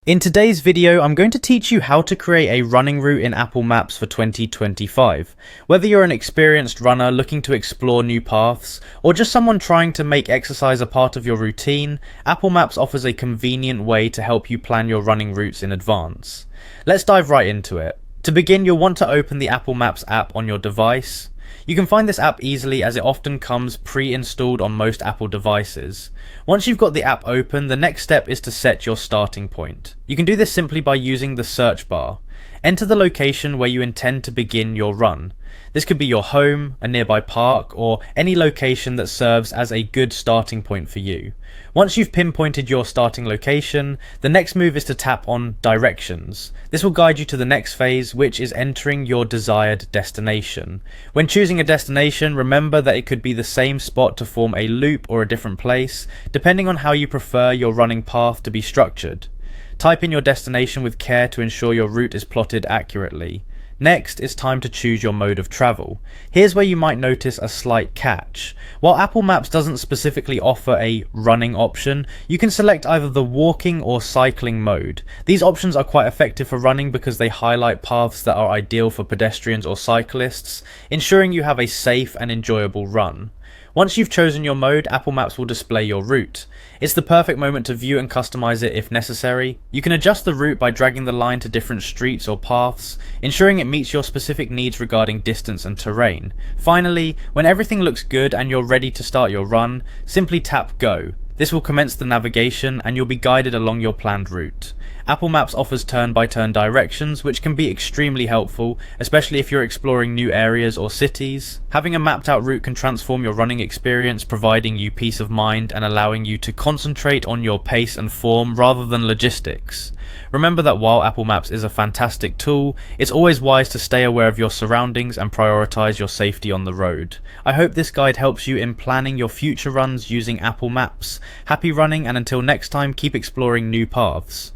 In today's video, I'm going to teach you how to create a running route in Apple Maps for 2025. Whether you're an experienced runner looking to explore new paths, or just someone trying to make exercise a part of your routine, Apple Maps offers a convenient way to help you plan your running routes in advance. Let's dive right into it. To begin, you'll want to open the Apple Maps app on your device. You can find this app easily as it often comes pre-installed on most Apple devices. Once you've got the app open, the next step is to set your starting point. You can do this simply by using the search bar. Enter the location where you intend to begin your run. This could be your home, a nearby park, or any location that serves as a good starting point for you. Once you've pinpointed your starting location, the next move is to tap on Directions. This will guide you to the next phase, which is entering your desired destination. When choosing a destination, remember that it could be the same spot to form a loop or a different place, depending on how you prefer your running path to be structured. Type in your destination with care to ensure your route is plotted accurately. Next, it's time to choose your mode of travel. Here's where you might notice a slight catch. While Apple Maps doesn't specifically offer a running option, you can select either the walking or cycling mode. These options are quite effective for running because they highlight paths that are ideal for pedestrians or cyclists, ensuring you have a safe and enjoyable run. Once you've chosen your mode, Apple Maps will display your route. It's the perfect moment to view and customize it if necessary. You can adjust the route by dragging the line to different streets or paths, ensuring it meets your specific needs regarding distance and terrain. Finally, when everything looks good and you're ready to start your run, simply tap Go. This will commence the navigation and you'll be guided along your planned route. Apple Maps offers turn-by-turn directions, which can be extremely helpful, especially if you're exploring new areas or cities. Having a mapped out route can transform your running experience, providing you peace of mind and allowing you to concentrate on your pace and form rather than logistics. Remember that while Apple Maps is a fantastic tool, it's always wise to stay aware of your surroundings and prioritize your safety on the road. I hope this guide helps you in planning your future runs using Apple Maps. Happy running, and until next time, keep exploring new paths.